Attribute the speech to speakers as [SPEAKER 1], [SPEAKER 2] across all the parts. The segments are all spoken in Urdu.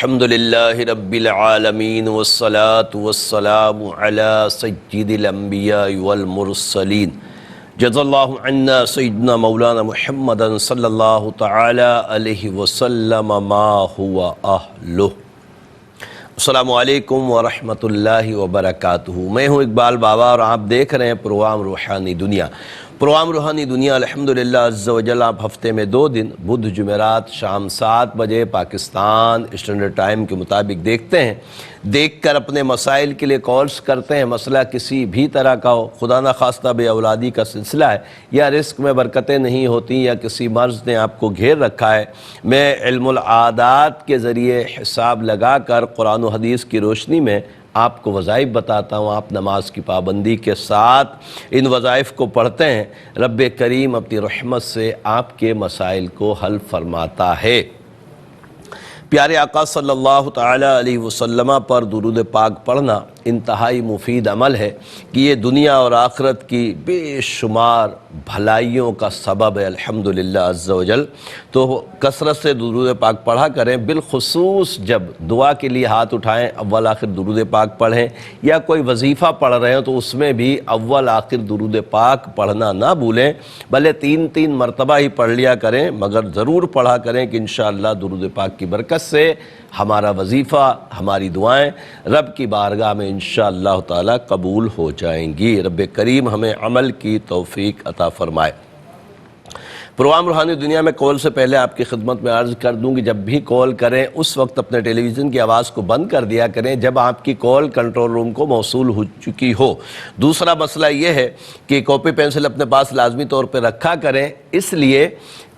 [SPEAKER 1] الحمدللہ رب العالمین والصلاة والسلام علی سید الانبیاء والمرسلین جزا اللہ عنا سیدنا مولانا محمد صلی اللہ تعالی علیہ وسلم ما ہوا اہلہ۔ السلام علیکم ورحمۃ اللہ وبرکاتہ۔ میں ہوں اقبال بابا اور آپ دیکھ رہے ہیں پروگرام روحانی دنیا۔ پروگرام روحانی دنیا الحمدللہ عز و جل آپ ہفتے میں 2 دن بدھ جمعرات شام 7 بجے پاکستان اسٹینڈرڈ ٹائم کے مطابق دیکھتے ہیں، دیکھ کر اپنے مسائل کے لیے کالز کرتے ہیں۔ مسئلہ کسی بھی طرح کا ہو، خدا نخواستہ بے اولادی کا سلسلہ ہے یا رزق میں برکتیں نہیں ہوتی یا کسی مرض نے آپ کو گھیر رکھا ہے، میں علم العادات کے ذریعے حساب لگا کر قرآن و حدیث کی روشنی میں آپ کو وظائف بتاتا ہوں۔ آپ نماز کی پابندی کے ساتھ ان وظائف کو پڑھتے ہیں، رب کریم اپنی رحمت سے آپ کے مسائل کو حل فرماتا ہے۔ پیارے آقا صلی اللہ تعالی علیہ وسلم پر درود پاک پڑھنا انتہائی مفید عمل ہے کہ یہ دنیا اور آخرت کی بے شمار بھلائیوں کا سبب ہے الحمدللہ عز و جل۔ تو کثرت سے درود پاک پڑھا کریں، بالخصوص جب دعا کے لیے ہاتھ اٹھائیں اول آخر درود پاک پڑھیں، یا کوئی وظیفہ پڑھ رہے ہیں تو اس میں بھی اول آخر درود پاک پڑھنا نہ بھولیں، بھلے 3 مرتبہ ہی پڑھ لیا کریں مگر ضرور پڑھا کریں کہ انشاءاللہ درود پاک کی برکت سے ہمارا وظیفہ، ہماری دعائیں رب کی بارگاہ میں انشاءاللہ تعالی قبول ہو جائیں گی۔ رب کریم ہمیں عمل کی توفیق عطا فرمائے۔ پروگرام روحانی دنیا میں کال سے پہلے آپ کی خدمت میں عرض کر دوں کہ جب بھی کال کریں اس وقت اپنے ٹیلی ویژن کی آواز کو بند کر دیا کریں جب آپ کی کال کنٹرول روم کو موصول ہو چکی ہو۔ دوسرا مسئلہ یہ ہے کہ کاپی پینسل اپنے پاس لازمی طور پہ رکھا کریں، اس لیے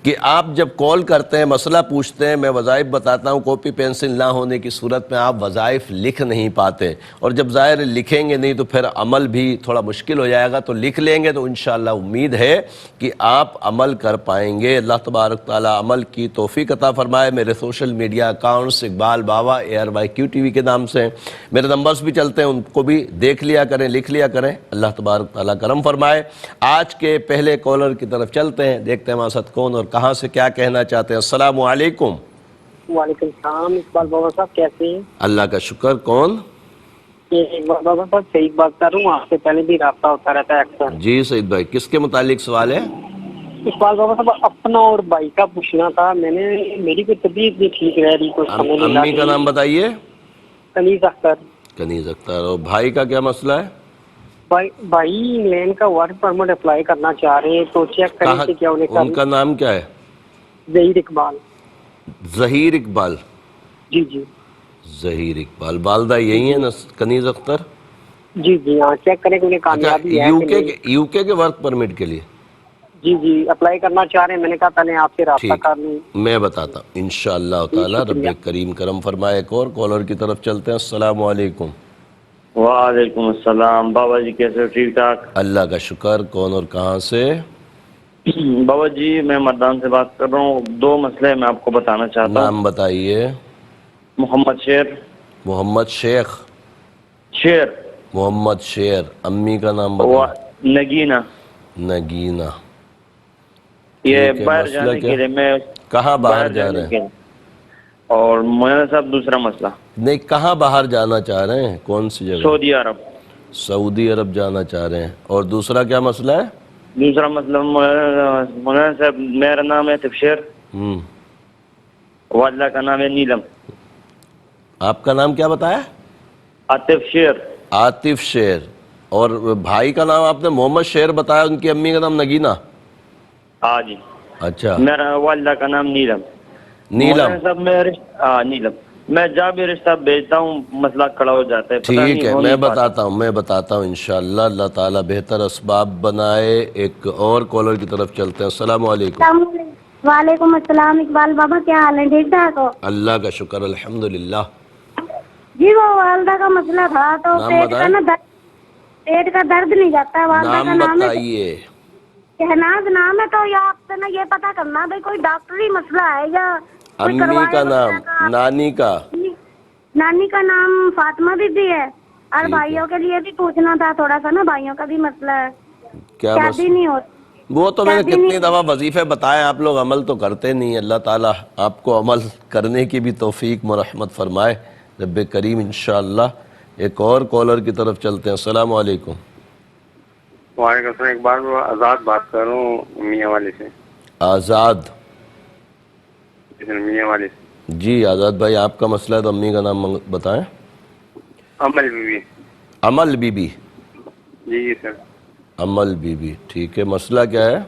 [SPEAKER 1] کہ آپ جب کال کرتے ہیں مسئلہ پوچھتے ہیں، میں وظائف بتاتا ہوں، کاپی پینسل نہ ہونے کی صورت میں آپ وظائف لکھ نہیں پاتے، اور جب ظاہر لکھیں گے نہیں تو پھر عمل بھی تھوڑا مشکل ہو جائے گا، تو لکھ لیں گے تو انشاءاللہ امید ہے کہ آپ عمل کر پائیں گے۔ اللہ تبارک تعالیٰ عمل کی توفیق عطا فرمائے۔ میرے سوشل میڈیا اکاؤنٹس اقبال بابا ARYQ TV کے نام سے ہیں، میرے نمبرز بھی چلتے ہیں، ان کو بھی دیکھ لیا کریں، لکھ لیا کریں۔ اللہ تبارک تعالیٰ کرم فرمائے۔ آج کے پہلے کالر کی طرف چلتے ہیں، دیکھتے ہیں ہمارے ساتھ کون اور کہاں سے کیا کہنا چاہتے ہیں۔ السلام علیکم۔
[SPEAKER 2] وعلیکم السلام اقبال بابا صاحب، کیسے ہیں؟
[SPEAKER 1] اللہ کا شکر۔ کون؟
[SPEAKER 2] اقبال بابا صاحب سعید بات کر رہا ہوں، آپ سے پہلے بھی رابطہ ہوتا رہتا ہے اکثر۔
[SPEAKER 1] جی سعید بھائی، کس کے متعلق سوال ہے؟
[SPEAKER 2] اقبال بابا صاحب اپنا اور بھائی کا پوچھنا تھا، میری کوئی طبیعت نہیں ٹھیک رہ رہی، کوئی سمجھ نہیں
[SPEAKER 1] امی کا نام بتائیے۔
[SPEAKER 2] کنیز اختر۔
[SPEAKER 1] کنیز اختر۔ اور بھائی کا کیا مسئلہ ہے؟
[SPEAKER 2] بھائی انگلینڈ کا ورک پرمٹ اپلائی کرنا چاہ رہے ہیں، تو چیک کریں کہ کیا
[SPEAKER 1] ان کا نام کیا ہے؟
[SPEAKER 2] ظہیر اقبال۔
[SPEAKER 1] ظہیر اقبال۔
[SPEAKER 2] جی جی
[SPEAKER 1] ظہیر اقبال، والدہ یہی ہے نا کنیز اختر؟
[SPEAKER 2] جی جی ہاں، چیک کریں کہ انہیں کامیابی ہے کہ نہیں۔
[SPEAKER 1] یو کے کے ورک پرمٹ کے لیے؟
[SPEAKER 2] جی جی اپلائی کرنا چاہ رہے ہیں، میں نے کہا پہلے آپ سے رابطہ کر لوں۔
[SPEAKER 1] میں بتاتا ہوں انشاءاللہ تعالی، رب کریم کرم فرمائے۔ ایک اور کالر کی طرف چلتے ہیں۔ السلام علیکم۔
[SPEAKER 3] وعلیکم السلام۔ بابا جی کیسے ہو؟ ٹھیک ٹھاک؟
[SPEAKER 1] اللہ کا شکر۔ کون اور کہاں سے؟
[SPEAKER 3] بابا جی میں مردان سے بات کر رہا ہوں، 2 مسئلے میں آپ کو بتانا چاہتا ہوں۔
[SPEAKER 1] نام بتائیے۔
[SPEAKER 3] محمد شیر۔
[SPEAKER 1] محمد شیخ؟
[SPEAKER 3] شیر۔
[SPEAKER 1] محمد شیر۔ امی کا نام بتائیے۔
[SPEAKER 3] نگینہ۔
[SPEAKER 1] نگینہ۔
[SPEAKER 3] یہ باہر جانے کے لیے میں
[SPEAKER 1] کہاں باہر جا رہے ہیں؟
[SPEAKER 3] اور مولانا صاحب دوسرا مسئلہ
[SPEAKER 1] نہیں، کہاں باہر جانا چاہ رہے ہیں؟ کون سی جگہ؟
[SPEAKER 3] سعودی عرب۔
[SPEAKER 1] سعودی عرب جانا چاہ رہے ہیں۔ اور دوسرا کیا مسئلہ ہے؟
[SPEAKER 3] دوسرا مسئلہ مولانا صاحب میرا نام ہے تفشیر، والدہ کا نام ہے نیلم۔
[SPEAKER 1] آپ کا نام کیا بتایا؟
[SPEAKER 3] عاطف شیر۔
[SPEAKER 1] عاطف شیر۔ اور بھائی کا نام آپ نے محمد شیر بتایا، ان کی امی کا نام نگینہ؟
[SPEAKER 3] ہاں جی۔
[SPEAKER 1] اچھا،
[SPEAKER 3] میرا والدہ کا نام نیلم۔
[SPEAKER 1] نیلم۔
[SPEAKER 3] صاحب نیلم، میں جہاں بھی رشتہ بھیجتا ہوں مسئلہ کھڑا ہو جاتا ہے۔
[SPEAKER 1] ٹھیک ہے، میں بتاتا ہوں انشاءاللہ، اللہ تعالیٰ بہتر اسباب بنائے۔ ایک اور کالر کی طرف چلتے ہیں۔ السلام علیکم۔
[SPEAKER 4] وعلیکم السلام اقبال بابا، کیا حال ہے؟ ٹھیک ٹھاک ہو؟
[SPEAKER 1] اللہ کا شکر الحمدللہ۔
[SPEAKER 4] جی وہ والدہ کا مسئلہ تھا، تو پیٹ کا درد نہیں جاتا، والدہ کا نام
[SPEAKER 1] بتائیے۔
[SPEAKER 4] شہناز نام ہے، تو آپ سے نا یہ پتا کرنا بھائی کوئی ڈاکٹری مسئلہ ہے یا
[SPEAKER 1] امی کا نام؟ نانی کا؟
[SPEAKER 4] نانی کا نام فاطمہ بی بی ہے۔ اور بھائیوں کے لیے بھی پوچھنا تھا تھوڑا سا نا، بھائیوں کا بھی مسئلہ ہے، شادی نہیں ہوتی۔
[SPEAKER 1] وہ تو میں نے کتنی دفعہ وظیفے بتائے، آپ لوگ عمل تو کرتے نہیں. اللہ تعالیٰ آپ کو عمل کرنے کی بھی توفیق مرحمت فرمائے رب کریم انشاءاللہ. ایک اور کالر کی طرف چلتے ہیں. السلام علیکم.
[SPEAKER 5] وعلیکم السلام. ایک بار میں آزاد بات کر رہا ہوں میاں والے سے.
[SPEAKER 1] آزاد
[SPEAKER 5] میاں والے سے.
[SPEAKER 1] جی آزاد بھائی، آپ کا مسئلہ ہے تو امی کا نام بتائیں.
[SPEAKER 5] عمل بی بی.
[SPEAKER 1] عمل بی بی.
[SPEAKER 5] جی سر.
[SPEAKER 1] عمل بی بی، ٹھیک ہے. مسئلہ کیا ہے؟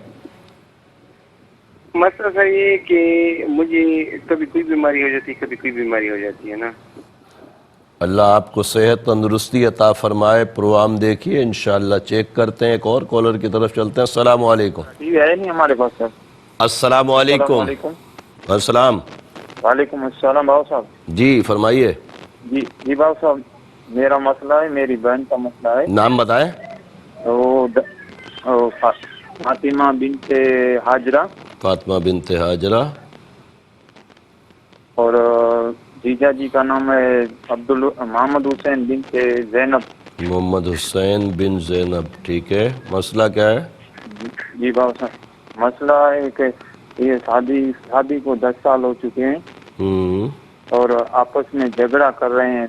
[SPEAKER 5] مسئلہ سر یہ ہے کہ مجھے کبھی کوئی بیماری ہو جاتی ہے، کبھی کوئی بیماری ہو جاتی ہے نا.
[SPEAKER 1] اللہ آپ کو صحت تندرستی عطا فرمائے. پروگرام دیکھیے انشاءاللہ. چیک کرتے ہیں. ایک اور کالر کی طرف چلتے ہیں. السلام علیکم.
[SPEAKER 3] جی ہے نہیں ہمارے پاس سر.
[SPEAKER 1] السلام علیکم. السلام.
[SPEAKER 3] وعلیکم السلام بابا صاحب.
[SPEAKER 1] جی فرمائیے.
[SPEAKER 3] جی بابا صاحب، میرا مسئلہ ہے، میری بہن کا مسئلہ ہے.
[SPEAKER 1] نام بتائیں.
[SPEAKER 3] فاطمہ بنت حاجرہ.
[SPEAKER 1] فاطمہ بنت حاجرہ.
[SPEAKER 3] اور جیجا جی کا نام ہے محمد حسین بنت زینب.
[SPEAKER 1] محمد حسین بن زینب، ٹھیک ہے. مسئلہ کیا ہے؟
[SPEAKER 3] جی بابا صاحب، مسئلہ ہے کہ یہ شادی کو 10 سال ہو چکے ہیں اور آپس میں جھگڑا کر رہے ہیں.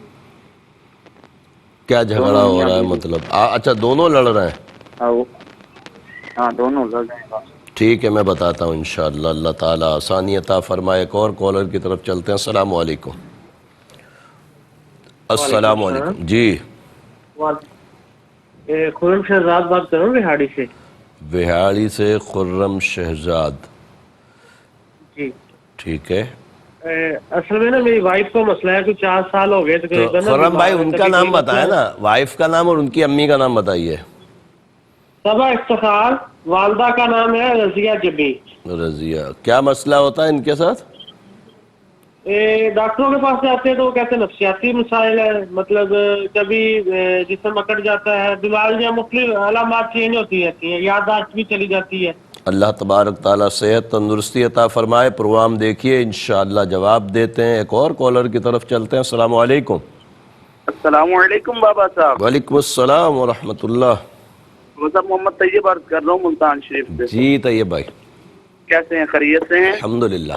[SPEAKER 1] کیا جھگڑا ہو رہا ہے مطلب؟ اچھا دونوں لڑ رہے ہیں؟
[SPEAKER 3] ہاں دونوں لڑ رہے ہیں.
[SPEAKER 1] ٹھیک ہے میں بتاتا ہوں انشاءاللہ. اللہ تعالیٰ آسانی عطا فرمائے. ایک اور کالر کی طرف چلتے ہیں. السلام علیکم. السلام علیکم. جی
[SPEAKER 2] خرم شہزاد بات کر رہا ہوں وہاڑی سے.
[SPEAKER 1] وہاڑی سے خرم شہزاد.
[SPEAKER 2] جی
[SPEAKER 1] ٹھیک ہے.
[SPEAKER 2] اصل میں نا میری وائف کا مسئلہ ہے کہ 4 سال ہو گئے
[SPEAKER 1] تو خرم بھائی ان کا نام بتائیں نا، وائف کا نام اور ان کی امی کا نام بتائیے.
[SPEAKER 2] صبا افتخار. والدہ کا نام ہے رضیہ جبی.
[SPEAKER 1] رضیہ. کیا مسئلہ ہوتا ہے ان کے ساتھ؟
[SPEAKER 2] ڈاکٹروں کے پاس جاتے ہیں تو وہ کہتے ہیں نفسیاتی مسائل ہے. مطلب کبھی جسم اکڑ جاتا ہے، بیماریاں مختلف علامات چینج ہوتی رہتی ہیں، یادداشت بھی چلی جاتی ہے.
[SPEAKER 1] اللہ تبارک تعالیٰ صحت تندرستی عطا فرمائے. پروگرام دیکھیے انشاءاللہ جواب دیتے ہیں. ایک اور کالر کی طرف چلتے ہیں. السلام علیکم.
[SPEAKER 3] السلام علیکم بابا صاحب.
[SPEAKER 1] وعلیکم السلام ورحمۃ اللہ.
[SPEAKER 3] محمد طیب بات کر رہا ہوں ملتان شریف سے.
[SPEAKER 1] جی طیب بھائی.
[SPEAKER 3] کیسے ہیں؟ خیریت سے ہیں؟
[SPEAKER 1] الحمدللہ.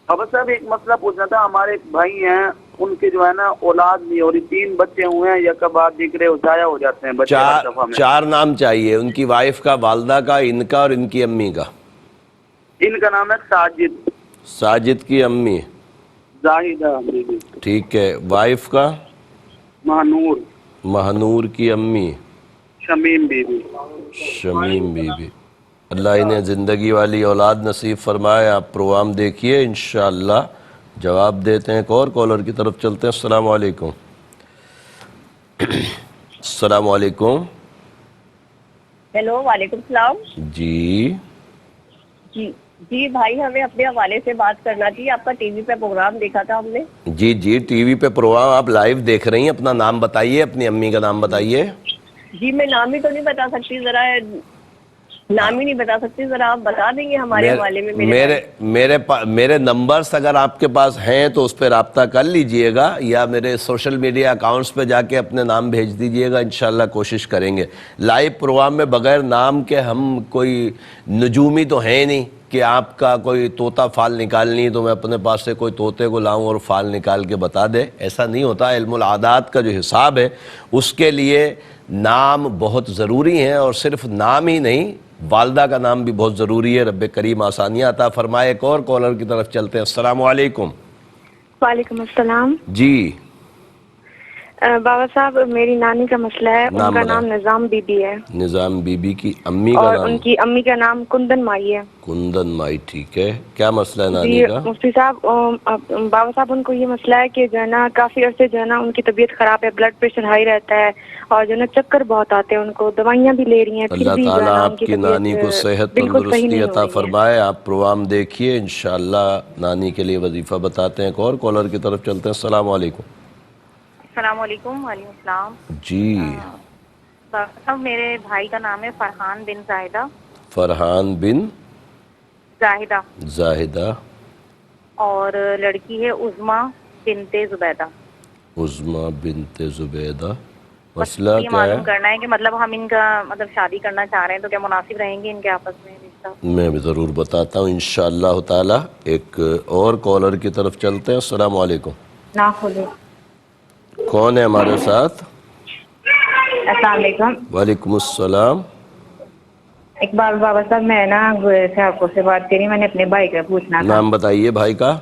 [SPEAKER 3] بابا صاحب ایک مسئلہ پوچھنا تھا. ہمارے ایک بھائی ہیں، ان کے جو ہے نا اولاد نہیں ہو رہی. 3 بچے ہوئے ہیں، یک بعد دیکھ ضائع ہو جاتے ہیں بچے ہر دفعہ میں.
[SPEAKER 1] 4 نام چاہیے ان کی وائف کا، والدہ کا، ان کا اور ان کی امی کا.
[SPEAKER 3] ان کا نام ہے ساجد.
[SPEAKER 1] ساجد کی امی
[SPEAKER 3] زاہدہ بی بی.
[SPEAKER 1] ٹھیک ہے. وائف کا؟
[SPEAKER 3] مہنور.
[SPEAKER 1] مہنور کی امی
[SPEAKER 3] شمیم بی بی.
[SPEAKER 1] شمیم بی بی. اللہ انہیں زندگی والی اولاد نصیب فرمائے. آپ پروگرام دیکھیے انشاءاللہ جواب دیتے ہیں. ایک اور کالر کی طرف چلتے ہیں. السلام علیکم. السلام علیکم.
[SPEAKER 6] ہیلو وعلیکم السلام.
[SPEAKER 1] جی
[SPEAKER 6] جی بھائی ہمیں اپنے حوالے سے بات کرنا تھی. آپ کا ٹی وی پہ پروگرام دیکھا تھا ہم نے.
[SPEAKER 1] جی ٹی وی پہ پروگرام آپ لائیو دیکھ رہی ہیں. اپنا نام بتائیے، اپنی امی کا نام بتائیے.
[SPEAKER 6] جی میں نام ہی تو نہیں بتا سکتی، ذرا نام ہی نہیں بتا سکتی، ذرا آپ بتا دیں گے ہمارے حوالے میں.
[SPEAKER 1] میرے نمبرز اگر آپ کے پاس ہیں تو اس پہ رابطہ کر لیجئے گا، یا میرے سوشل میڈیا اکاؤنٹس پہ جا کے اپنے نام بھیج دیجئے گا. انشاءاللہ کوشش کریں گے. لائیو پروگرام میں بغیر نام کے ہم کوئی نجومی تو ہیں نہیں کہ آپ کا کوئی طوطا فال نکالنی تو میں اپنے پاس سے کوئی طوطے کو لاؤں اور فال نکال کے بتا دے. ایسا نہیں ہوتا. علم العادات کا جو حساب ہے اس کے لیے نام بہت ضروری ہیں، اور صرف نام ہی نہیں، والدہ کا نام بھی بہت ضروری ہے. رب کریم آسانیاں عطا فرمائے. ایک اور کالر کی طرف چلتے ہیں. السلام علیکم.
[SPEAKER 4] وعلیکم السلام.
[SPEAKER 1] جی
[SPEAKER 4] بابا صاحب میری نانی کا مسئلہ ہے. ان کا نام نظام بی بی ہے.
[SPEAKER 1] نظام بی بی کی امی کا
[SPEAKER 4] اور
[SPEAKER 1] نام؟
[SPEAKER 4] ان کی امی کا نام کندن مائی ہے.
[SPEAKER 1] کندن مائی. ٹھیک ہے. کیا مسئلہ ہے نانی
[SPEAKER 4] جی
[SPEAKER 1] کا؟
[SPEAKER 4] مفتی صاحب، بابا صاحب ان کو یہ مسئلہ ہے کہ جو ہے نا کافی عرصے جو ہے نا ان کی طبیعت خراب ہے، بلڈ پریشر ہائی رہتا ہے، اور جو ہے نا چکر بہت آتے ہیں ان کو، دوائیاں بھی لے رہی ہیں، پھر
[SPEAKER 1] اللہ
[SPEAKER 4] بھی جو ہے
[SPEAKER 1] تعالیٰ
[SPEAKER 4] نا ان
[SPEAKER 1] آپ
[SPEAKER 4] کی
[SPEAKER 1] کی نانی کو صحت
[SPEAKER 4] بالکل صحیح
[SPEAKER 1] تندرستی
[SPEAKER 4] نہیں ہو
[SPEAKER 1] عطا
[SPEAKER 4] رہی ہے.
[SPEAKER 1] فرمائے. آپ پروگرام دیکھیے انشاءاللہ نانی کے لیے وظیفہ بتاتے ہیں. ایک اور کالر کی طرف چلتے ہیں. السلام علیکم.
[SPEAKER 7] السلام علیکم. وعلیکم السلام.
[SPEAKER 1] جی
[SPEAKER 7] صاحب میرے بھائی کا نام ہے فرحان بن زاہدہ.
[SPEAKER 1] فرحان بن
[SPEAKER 7] زاہدہ.
[SPEAKER 1] زاہدہ.
[SPEAKER 7] اور لڑکی ہے عظمیٰ بنت زبیدہ.
[SPEAKER 1] عظمیٰ بنت زبیدہ. مسئلہ
[SPEAKER 7] یہ
[SPEAKER 1] کیا
[SPEAKER 7] معلوم
[SPEAKER 1] ہے؟
[SPEAKER 7] کرنا ہے کہ مطلب ہم ان کا مطلب شادی کرنا چاہ رہے ہیں تو کیا مناسب رہیں گے ان کے آپس میں رشتہ؟
[SPEAKER 1] میں بھی ضرور بتاتا ہوں انشاءاللہ تعالی. ایک اور کالر کی طرف چلتے ہیں. السلام علیکم.
[SPEAKER 4] نہ کھولے.
[SPEAKER 1] کون ہے ہمارے ساتھ؟
[SPEAKER 4] السلام علیکم.
[SPEAKER 1] وعلیکم السلام.
[SPEAKER 4] اقبال بابا صاحب میں نا آپ سے بات کری, میں نے اپنے بھائی کا پوچھنا تھا.
[SPEAKER 1] نام بتائیے بھائی کا.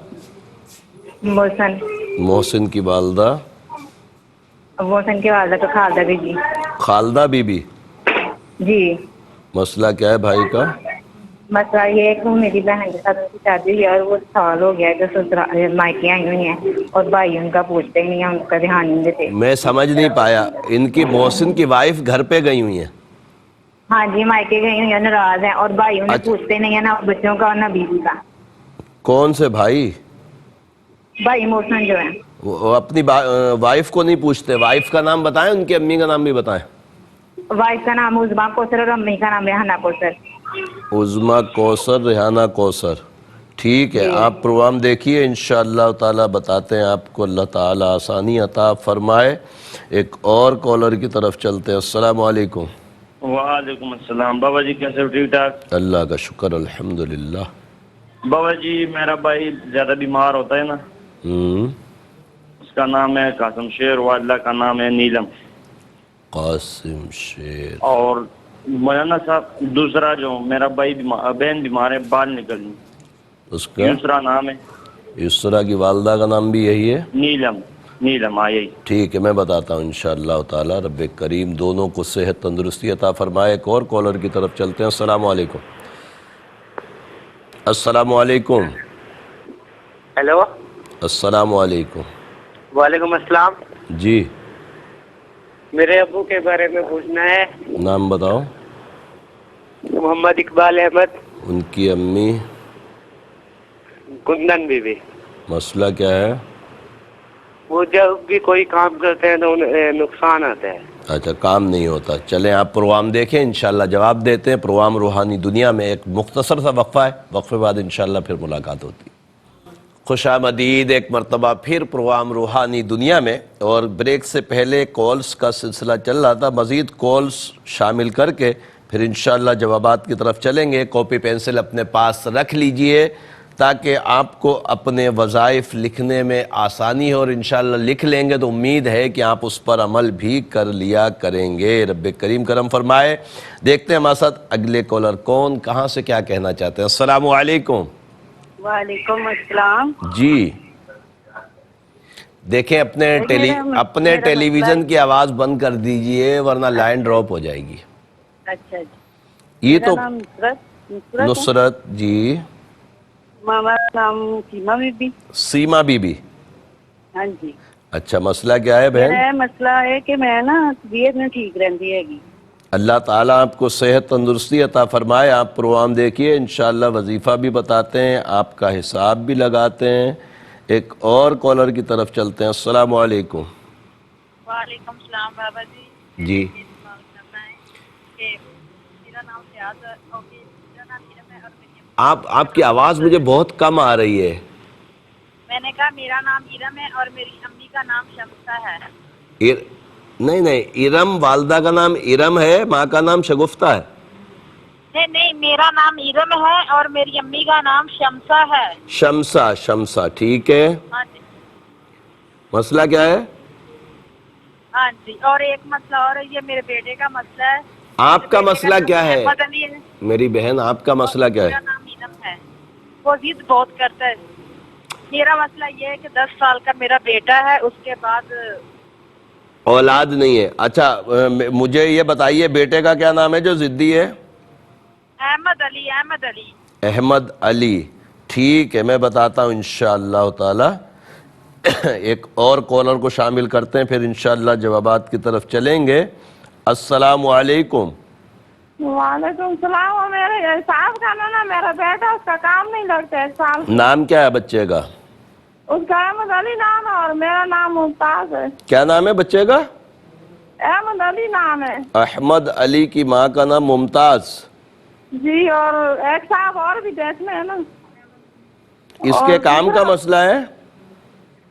[SPEAKER 4] محسن.
[SPEAKER 1] محسن کی والدہ.
[SPEAKER 4] محسن کے والدہ کا خالدہ بی جی.
[SPEAKER 1] خالدہ بی بی.
[SPEAKER 4] جی.
[SPEAKER 1] مسئلہ کیا ہے بھائی کا؟
[SPEAKER 4] مسئلہ یہ ہے کہ میری بہن کے ساتھ ان کی شادی ہوئی ہے اور وہ سال ہو گیا ہے کہ مائکے آئی ہوئی ہیں اور بھائی ان کا پوچھتے ہی نہیں ہیں, ان کا دھیان نہیں دیتے.
[SPEAKER 1] میں سمجھ نہیں پایا. ان کی محسن کی وائف گھر پہ گئی ہوئی ہیں؟
[SPEAKER 4] ہاں جی, مائکے گئی ہوئی ہیں, ناراض ہیں, اور بھائی انہیں
[SPEAKER 1] اچھا.
[SPEAKER 4] پوچھتے نہیں ہیں, نہ بچوں کا اور نہ بیوی کا.
[SPEAKER 1] کون سے بھائی؟
[SPEAKER 4] بھائی محسن جو ہیں.
[SPEAKER 1] وہ اپنی وائف کو نہیں پوچھتے؟ وائف کا نام بتائیں, ان کی امی کا نام بھی بتائیں.
[SPEAKER 4] وائف کا نام عظمیٰ کوثر اور امی کا نام ریحانہ کوثر.
[SPEAKER 1] عظمیٰ کوثر, ریحانہ کوثر. ٹھیک ہے,
[SPEAKER 4] جی.
[SPEAKER 1] آپ پروگرام دیکھیے, انشاءاللہ تعالی بتاتے ہیں آپ کو. اللہ تعالی آسانی عطا فرمائے. ایک اور کالر کی طرف چلتے ہیں. السلام علیکم.
[SPEAKER 8] وعلیکم السلام. بابا جی کیسے ہو؟ ٹھیک ٹھاک؟
[SPEAKER 1] اللہ کا شکر, الحمدللہ.
[SPEAKER 8] بابا جی میرا بھائی زیادہ بیمار ہوتا ہے نا, اس کا نام ہے قاسم شیر, والدہ کا نام ہے نیلم.
[SPEAKER 1] قاسم شیر.
[SPEAKER 8] اور مولانا صاحب دوسرا جو میرا بھائی بہن بیمار ہے, بال نکلنی,
[SPEAKER 1] اس کا
[SPEAKER 8] یسرا نام ہے.
[SPEAKER 1] یسرا کی والدہ کا نام بھی یہی ہے؟
[SPEAKER 8] نیلم. نیلم آئی.
[SPEAKER 1] ٹھیک ہے, میں بتاتا ہوں انشاءاللہ تعالی. رب کریم دونوں کو صحت تندرستی عطا فرمائے. ایک اور کالر کی طرف چلتے ہیں. السلام علیکم. السلام علیکم.
[SPEAKER 5] ہیلو.
[SPEAKER 1] السلام علیکم.
[SPEAKER 5] وعلیکم السلام.
[SPEAKER 1] جی.
[SPEAKER 5] میرے ابو کے بارے میں پوچھنا ہے.
[SPEAKER 1] نام بتاؤ.
[SPEAKER 5] محمد اقبال احمد.
[SPEAKER 1] ان کی امی؟
[SPEAKER 5] کندن بی بی.
[SPEAKER 1] مسئلہ کیا ہے؟
[SPEAKER 5] وہ جب بھی کوئی کام کرتے ہیں تو انہیں نقصان آتا ہے.
[SPEAKER 1] اچھا, کام نہیں ہوتا. چلیں آپ پروگرام دیکھیں, انشاءاللہ جواب دیتے ہیں. پروگرام روحانی دنیا میں ایک مختصر سا وقفہ ہے, وقفے بعد انشاءاللہ پھر ملاقات ہوتی. خوش آمدید ایک مرتبہ پھر پروگرام روحانی دنیا میں. اور بریک سے پہلے کالز کا سلسلہ چل رہا تھا, مزید کالز شامل کر کے پھر انشاءاللہ جوابات کی طرف چلیں گے. کاپی پینسل اپنے پاس رکھ لیجئے تاکہ آپ کو اپنے وظائف لکھنے میں آسانی ہو, اور انشاءاللہ لکھ لیں گے تو امید ہے کہ آپ اس پر عمل بھی کر لیا کریں گے. رب کریم کرم فرمائے. دیکھتے ہیں ہمارے ساتھ اگلے کالر کون, کہاں سے کیا کہنا چاہتے ہیں. السلام علیکم.
[SPEAKER 9] وعلیکم السلام.
[SPEAKER 1] جی. دیکھیں اپنے ٹیلی ویژن کی آواز بند کر دیجئے ورنہ لائن ڈراپ ہو جائے گی.
[SPEAKER 9] اچھا جی.
[SPEAKER 1] یہ تو
[SPEAKER 9] نصرت.
[SPEAKER 1] جی.
[SPEAKER 9] ماما نام سیما be be.
[SPEAKER 1] Seema be be.
[SPEAKER 9] ہاں جی.
[SPEAKER 1] اچھا, مسئلہ کیا ہے بہن؟
[SPEAKER 9] میرا مسئلہ ہے کہ میں نا طبیعت میں ٹھیک رہتی ہے گی.
[SPEAKER 1] اللہ تعالیٰ آپ کو صحت تندرستی عطا فرمائے. آپ پروگرام دیکھیے, انشاءاللہ وظیفہ بھی بتاتے ہیں, آپ کا حساب بھی لگاتے ہیں. ایک اور کالر کی طرف چلتے ہیں. السلام علیکم.
[SPEAKER 7] وعلیکم السلام بابا جی.
[SPEAKER 1] جی. آپ کی آواز مجھے بہت کم آ رہی ہے.
[SPEAKER 7] میں نے کہا میرا نام ارم ہے اور میری امی کا نام شمسہ ہے.
[SPEAKER 1] نہیں, ارم والدہ کا نام ارم ہے, ماں کا نام شگفتہ ہے.
[SPEAKER 7] نہیں, میرا نام ارم ہے اور میری امی کا نام شمسہ ہے.
[SPEAKER 1] شمسہ. ٹھیک ہے.
[SPEAKER 7] ہاں جی.
[SPEAKER 1] مسئلہ کیا ہے؟
[SPEAKER 7] ہاں جی, اور ایک مسئلہ اور ہے, یہ میرے بیٹے کا مسئلہ ہے.
[SPEAKER 1] آپ کا مسئلہ کیا ہے
[SPEAKER 7] احمد علی ہے.
[SPEAKER 1] میری بہن, آپ کا مسئلہ کیا ہے؟
[SPEAKER 7] میرا نام ارم ہے. وہ ضد بہت کرتا ہے. میرا مسئلہ یہ ہے کہ 10 سال کا میرا بیٹا ہے, اس کے بعد
[SPEAKER 1] اولاد نہیں ہے. اچھا, مجھے یہ بتائیے بیٹے کا کیا نام ہے جو ضدی ہے؟
[SPEAKER 7] احمد علی. احمد علی.
[SPEAKER 1] احمد علی. ٹھیک ہے, میں بتاتا ہوں انشاءاللہ تعالی. ایک اور کالر کو شامل کرتے ہیں, پھر انشاءاللہ جوابات کی طرف چلیں گے. السلام علیکم.
[SPEAKER 9] وعلیکم السلام. میرے صاحب کا نا میرا بیٹا, اس کا کام نہیں لگتا ہے. سال
[SPEAKER 1] نام کیا ہے بچے کا؟
[SPEAKER 9] اس کا احمد علی نام ہے اور میرا نام ممتاز ہے.
[SPEAKER 1] کیا نام ہے بچے کا؟
[SPEAKER 9] احمد علی نام ہے.
[SPEAKER 1] احمد علی کی ماں کا نام ممتاز.
[SPEAKER 9] جی, اور ایک صاحب اور بھی دیکھ میں ہے نا.
[SPEAKER 1] اس کے کام کا مسئلہ ہے؟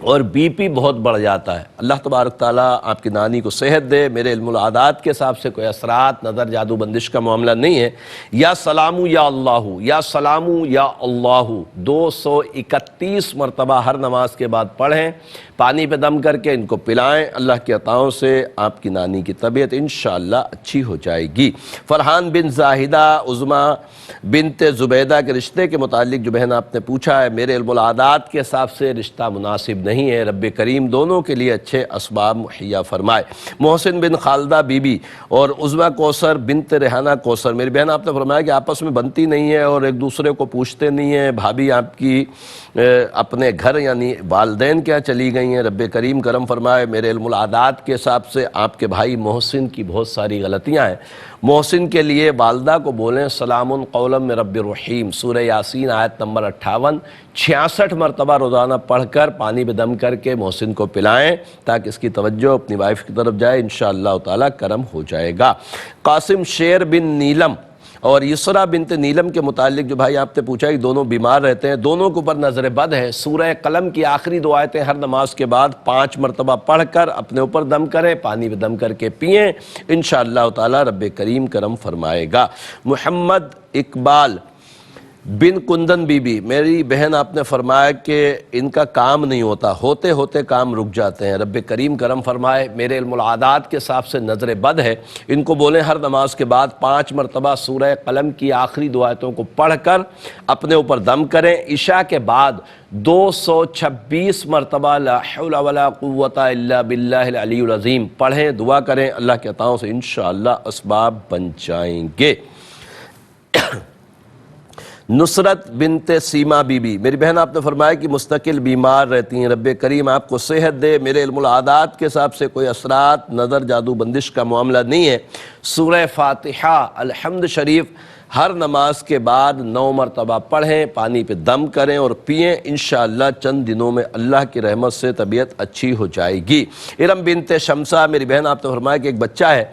[SPEAKER 1] اور بی پی بہت بڑھ جاتا ہے۔ اللہ تبارک تعالیٰ آپ کی نانی کو صحت دے۔ میرے علم العادات کے حساب سے کوئی اثرات، نظر، جادو بندش کا معاملہ نہیں ہے۔ یا سلامو یا اللہ، یا سلامو یا اللہ 231 مرتبہ ہر نماز کے بعد پڑھیں، پانی پہ دم کر کے ان کو پلائیں۔ اللہ کی عطاؤں سے آپ کی نانی کی طبیعت انشاءاللہ اچھی ہو جائے گی۔ فرحان بن زاہدہ عظمہ بنت زبیدہ کے رشتے کے متعلق جو بہن آپ نے پوچھا ہے، میرے علم العادات کے حساب سے رشتہ مناسب نہیں ہے، رب کریم دونوں کے لیے اچھے اسباب مہیا فرمائے۔ محسن بن خالدہ بی بی اور عظمہ کوثر بنت ریحانہ کوثر، میری بہن آپ نے فرمایا کہ آپس میں بنتی نہیں ہے اور ایک دوسرے کو پوچھتے نہیں ہیں، بھابھی آپ کی اپنے گھر یعنی والدین کیا چلی گئی ہیں، رب کریم کرم فرمائے۔ میرے علم العادات کے حساب سے آپ کے بھائی محسن کی بہت ساری غلطیاں ہیں۔ محسن کے لیے والدہ کو بولیں سلام قولا من رب الرحیم، سورہ یاسین آیت نمبر 58 66 مرتبہ روزانہ پڑھ کر پانی پہ دم کر کے محسن کو پلائیں تاکہ اس کی توجہ اپنی وائف کی طرف جائے، انشاءاللہ تعالی کرم ہو جائے گا۔ قاسم شیر بن نیلم اور یسرا بنت نیلم کے متعلق جو بھائی آپ نے پوچھا کہ دونوں بیمار رہتے ہیں، دونوں کے اوپر نظر بد ہے۔ سورہ قلم کی آخری 2 آیتیں ہر نماز کے بعد 5 مرتبہ پڑھ کر اپنے اوپر دم کریں، پانی پہ دم کر کے پئیں، انشاءاللہ تعالی رب کریم کرم فرمائے گا۔ محمد اقبال بن کندن بی بی، میری بہن آپ نے فرمایا کہ ان کا کام نہیں ہوتا، ہوتے ہوتے کام رک جاتے ہیں، رب کریم کرم فرمائے۔ میرے علم العادات کے حساب سے نظر بد ہے، ان کو بولیں ہر نماز کے بعد 5 مرتبہ سورہ قلم کی آخری 2 آیتوں کو پڑھ کر اپنے اوپر دم کریں۔ عشاء کے بعد 226 مرتبہ لا حول ولا قوت الا باللہ العلی العظیم پڑھیں، دعا کریں، اللہ کے عطاؤں سے انشاءاللہ اسباب بن جائیں گے۔ نصرت بنت سیما بی بی، میری بہن آپ نے فرمایا کہ مستقل بیمار رہتی ہیں، رب کریم آپ کو صحت دے۔ میرے علم العادات کے حساب سے کوئی اثرات، نظر، جادو بندش کا معاملہ نہیں ہے۔ سورہ فاتحہ الحمد شریف ہر نماز کے بعد 9 مرتبہ پڑھیں، پانی پہ دم کریں اور پئیں، انشاءاللہ چند دنوں میں اللہ کی رحمت سے طبیعت اچھی ہو جائے گی۔ ارم بنت شمسہ، میری بہن آپ نے فرمایا کہ ایک بچہ ہے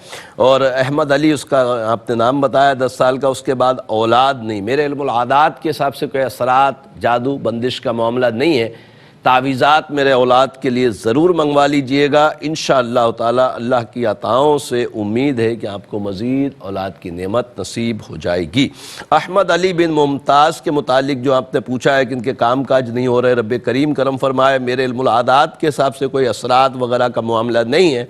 [SPEAKER 1] اور احمد علی اس کا آپ نے نام بتایا، 10 سال کا، اس کے بعد اولاد نہیں۔ میرے علم العادات کے حساب سے کوئی اثرات، جادو بندش کا معاملہ نہیں ہے۔ تعویذات میرے اولاد کے لیے ضرور منگوا لیجئے گا، انشاءاللہ تعالی اللہ کی عطاؤں سے امید ہے کہ آپ کو مزید اولاد کی نعمت نصیب ہو جائے گی۔ احمد علی بن ممتاز کے متعلق جو آپ نے پوچھا ہے کہ ان کے کام کاج نہیں ہو رہے، رب کریم کرم فرمائے۔ میرے علم العادات کے حساب سے کوئی اثرات وغیرہ کا معاملہ نہیں ہے۔